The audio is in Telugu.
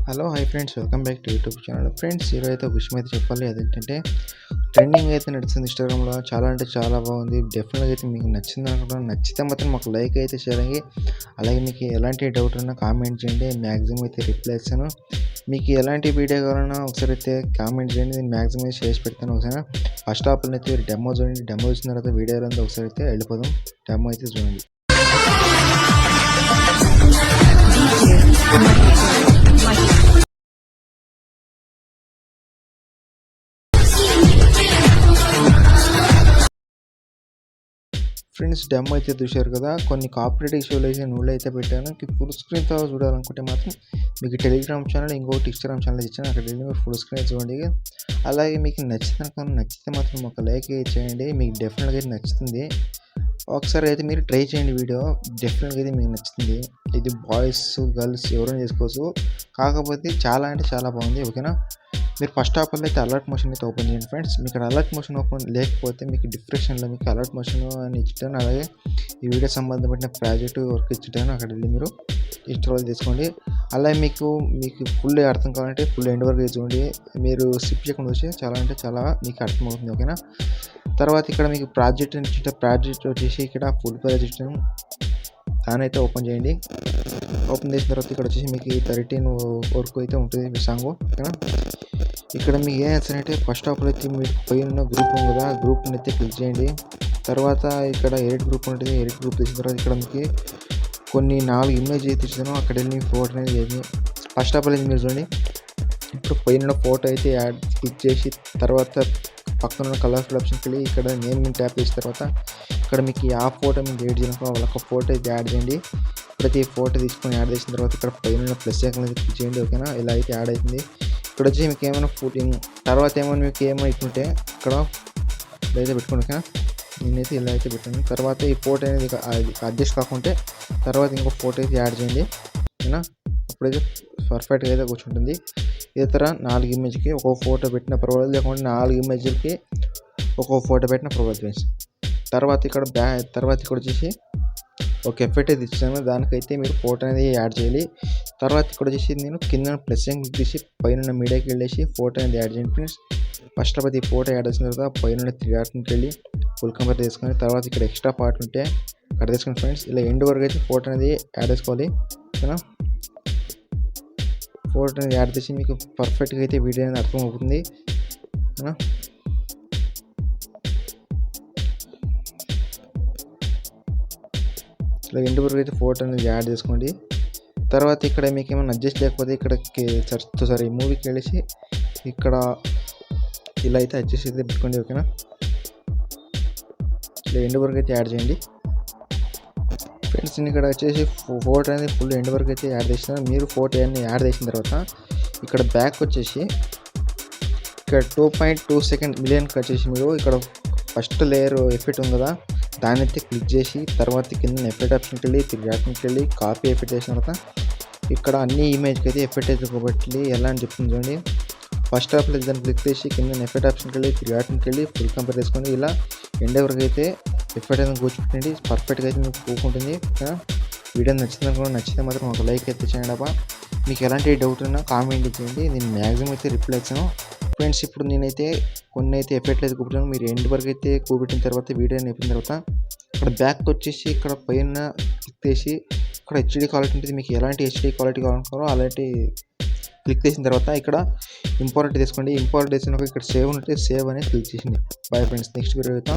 Hello hi friends, welcome back to YouTube channel. Friends, ఈరోజు అయితే ఒక విషయం అయితే చెప్పాలి. అదేంటంటే ట్రెండింగ్ అయితే నడుస్తుంది ఇన్స్టాగ్రామ్లో. చాలా అంటే చాలా బాగుంది. డెఫినెట్గా అయితే మీకు నచ్చింది అనుకుంటున్నాను. నచ్చితే మాత్రం మాకు లైక్ అయితే చేయండి. అలాగే మీకు ఎలాంటి డౌట్ ఉన్నా కామెంట్ చేయండి. మ్యాక్సిమం అయితే రిప్లై ఇస్తాను. మీకు ఎలాంటి వీడియో కావాలన్నా ఒకసారి అయితే కామెంట్ చేయండి. నేను మ్యాక్సిమం అయితే చేసి పెడతాను. ఒకసారి ఫస్ట్ ఆఫ్ ఆల్ అయితే డెమో చూడండి. డెమో చూసిన తర్వాత వీడియోలో ఒకసారి అయితే వెళ్ళిపోదాం. డెమో అయితే చూడండి. ఫ్రెండ్స్, డెమో అయితే చూశారు కదా. కొన్ని కాపీరైట్ ఇష్యూలు అయితే నూళ్ళు అయితే పెట్టాను. ఫుల్ స్క్రీన్తో చూడాలనుకుంటే మాత్రం మీకు టెలిగ్రామ్ ఛానల్, ఇంకొకటి ఇన్స్టాగ్రామ్ ఛానల్ ఇచ్చాను. అక్కడ వెళ్ళి మీరు ఫుల్ స్క్రీన్ చూడండి. అలాగే మీకు నచ్చితే మాత్రం ఒక లైక్ చేయండి. మీకు డెఫినెట్గా అయితే నచ్చుతుంది. ఒకసారి అయితే మీరు ట్రై చేయండి. వీడియో డెఫినెట్గా అయితే మీకు నచ్చుతుంది. ఇది బాయ్స్ గర్ల్స్ ఎవరైనా చేసుకోవచ్చు. కాకపోతే చాలా అంటే చాలా బాగుంది. ఓకేనా, మీరు ఫస్ట్ ఆఫ్ ఆల్ అయితే అలర్ట్ మోషన్ అయితే ఓపెన్ చేయండి ఫ్రెండ్స్. మీకు అలర్ట్ మోషన్ ఓపెన్ లేకపోతే మీకు డిస్క్రిప్షన్లో మీకు అలర్ట్ మోషన్ అని ఇచ్చాను. అలాగే ఈ వీడియో సంబంధపడిన ప్రాజెక్ట్ వర్క్ ఇచ్చాను. అక్కడ వెళ్ళి మీరు ఇన్స్టాల్ చేసుకోండి. అలాగే మీకు ఫుల్ అర్థం కావాలంటే ఫుల్ ఎండ్ వరకు చూడండి. మీరు స్కిప్ చేయకుండా వచ్చి చాలా అంటే చాలా మీకు అర్థమవుతుంది. ఓకేనా, తర్వాత ఇక్కడ మీకు ప్రాజెక్ట్ వచ్చేసి ఇక్కడ ఫుల్ ప్రాజెక్ట్ దాని అయితే ఓపెన్ చేయండి. ఓపెన్ చేసిన తర్వాత ఇక్కడ వచ్చేసి మీకు 13 వరకు అయితే ఉంటుంది సాంగ్. ఓకేనా, ఇక్కడ మీకు ఏం చేస్తారంటే ఫస్ట్ ఆఫ్ ఆల్ అయితే మీరు పైన గ్రూప్ ఉంది కదా, గ్రూప్ని అయితే క్లిక్ చేయండి. తర్వాత ఇక్కడ ఎడిట్ గ్రూప్ ఉంటుంది. ఎడిట్ గ్రూప్ తీసిన తర్వాత ఇక్కడ మీకు కొన్ని 4 ఇమేజ్ అయితే ఇచ్చాను. అక్కడ వెళ్ళి ఫోటో అనేది చేయండి. ఫస్ట్ ఆఫ్ ఆల్ అయితే మీరు చూడండి. ఇప్పుడు పైన ఫోటో అయితే యాడ్ క్లిక్ చేసి తర్వాత పక్కన ఉన్న కలర్ఫుల్ ఆప్షన్కి వెళ్ళి ఇక్కడ నేమ్ ట్యాప్ చేసిన తర్వాత ఇక్కడ మీకు ఆ ఫోటో మీకు యాడ్ చేయడానికి వాళ్ళకి ఫోటో అయితే యాడ్ చేయండి. ప్రతి ఫోటో తీసుకొని యాడ్ చేసిన తర్వాత ఇక్కడ పైన ప్లస్ ఐకాన్ అయితే క్లిక్ చేయండి. ఓకేనా, ఇలా అయితే యాడ్ అవుతుంది. ఇక్కడ వచ్చి మీకు ఏమైనా ఫోటింగ్ తర్వాత ఏమైనా మీకు ఏమైనా ఇట్టుంటే ఇక్కడ అయితే పెట్టుకోండి. ఓకేనా, నేనైతే ఇలా అయితే పెట్టాను. తర్వాత ఈ ఫోటో అనేది అడ్జస్ట్ కాకుంటే తర్వాత ఇంకో ఫోటో అయితే యాడ్ చేయండి. ఓకేనా, అప్పుడైతే పర్ఫెక్ట్గా అయితే కూర్చుంటుంది. ఇదే తర 4 ఇమేజ్కి ఒక్కో ఫోటో పెట్టిన పర్వాలేదు, లేకుంటే 4 ఇమేజ్లకి ఒక్కో ఫోటో పెట్టిన పర్వాలేదు ఫ్రెండ్స్. తర్వాత ఇక్కడ ఇక్కడ వచ్చేసి ఒక ఎఫెక్ట్ అయితే ఇచ్చాను. దానికైతే మీరు ఫోటో అనేది యాడ్ చేయాలి. తర్వాత ఇక్కడ వచ్చేసి నేను కింద ప్లస్ క్లిక్ చేసి పైన మీడియాకి వెళ్ళేసి ఫోటో అనేది యాడ్ చేయండి ఫ్రెండ్స్. ఫస్ట్ ఆఫ్ ఈ ఫోటో యాడ్ చేసిన తర్వాత పైన 3 డాట్కి వెళ్ళి ఫుల్ కంపేర్ చేసుకొని తర్వాత ఇక్కడ ఎక్స్ట్రా పార్ట్ ఉంటే అక్కడ తీసుకుని ఫ్రెండ్స్. ఇలా ఎండ్ వరకు అయితే ఫోటో అనేది యాడ్ చేసుకోవాలి. ఓకేనా, ఫోటో అనేది యాడ్ చేసి మీకు పర్ఫెక్ట్గా అయితే వీడియో అనేది అర్థమవుతుంది. ఓకేనా, ఇలా ఎండ్ వరకు అయితే ఫోటో అనేది యాడ్ చేసుకోండి. తర్వాత ఇక్కడ మీకు ఏమైనా అడ్జస్ట్ లేకపోతే ఇక్కడ మూవీకి వెళ్ళేసి ఇక్కడ ఇలా అయితే అడ్జస్ట్ అయితే పెట్టుకోండి. ఓకేనా, ఇలా ఎండ్ వరకు అయితే యాడ్ చేయండి ఫ్రెండ్స్. నేను ఇక్కడ వచ్చేసి ఫోటో అనేది ఫుల్ ఎండ్ వరకు అయితే యాడ్ చేసినాను. మీరు ఫోటో అన్ని యాడ్ చేసిన తర్వాత ఇక్కడ బ్యాక్ వచ్చేసి ఇక్కడ 2.2 సెకండ్ మిలియన్కి వచ్చేసి మీరు ఇక్కడ ఫస్ట్ లేయర్ ఎఫెక్ట్ ఉంది కదా, దాన్ని అయితే క్లిక్ చేసి తర్వాత కింద ఎఫెక్ట్ ఆప్షన్కి వెళ్ళి 3 డాట్కి వెళ్ళి కాపీ ఎఫెక్ట్ చేసిన తర్వాత ఇక్కడ అన్ని ఇమేజ్కి అయితే ఎఫెక్ట్ అయితే కాబట్టి ఎలా అని చెప్తుంది చూడండి. ఫస్ట్ ఆఫ్ దాన్ని క్లిక్ చేసి కింద ఎఫెక్ట్ ఆప్షన్కి వెళ్ళి 3 డాట్కి వెళ్ళి ఫుల్ కంపేర్ చేసుకొని ఇలా ఎండ్ వరకు అయితే ఎఫెక్ట్ అయితే కూర్చుంటుంది. పర్ఫెక్ట్గా అయితే మీకు కూకుంటుంది. వీడియో నచ్చితే మాత్రం ఒక లైక్ అయితే చేయండి అబ్బా. మీకు ఎలాంటి డౌట్ ఉన్నా కామెంట్ చేయండి. నేను మ్యాక్సిమం అయితే రిప్లై ఇచ్చాను ఫ్రెండ్స్. ఇప్పుడు నేనైతే కొన్ని అయితే ఎఫెక్ట్లు అయితే కూర్చున్నాను. మీరు ఎండ్ వరకు అయితే కూపెట్టిన తర్వాత వీడియో అయిపోయిన తర్వాత ఇక్కడ బ్యాక్ వచ్చేసి ఇక్కడ పైన క్లిక్ చేసి ఇక్కడ హెచ్డీ క్వాలిటీ ఉంటుంది. మీకు ఎలాంటి హెచ్డీ క్వాలిటీ కావాలనుకోరో అలాంటి క్లిక్ చేసిన తర్వాత ఇక్కడ ఇంపార్టెంట్ తీసుకోండి. ఇంపార్టెంట్ చేసిన ఇక్కడ సేవ్ ఉంటే సేవ్ అనేది క్లిక్ చేసింది. బై ఫ్రెండ్స్, నెక్స్ట్ వీడియో అయితే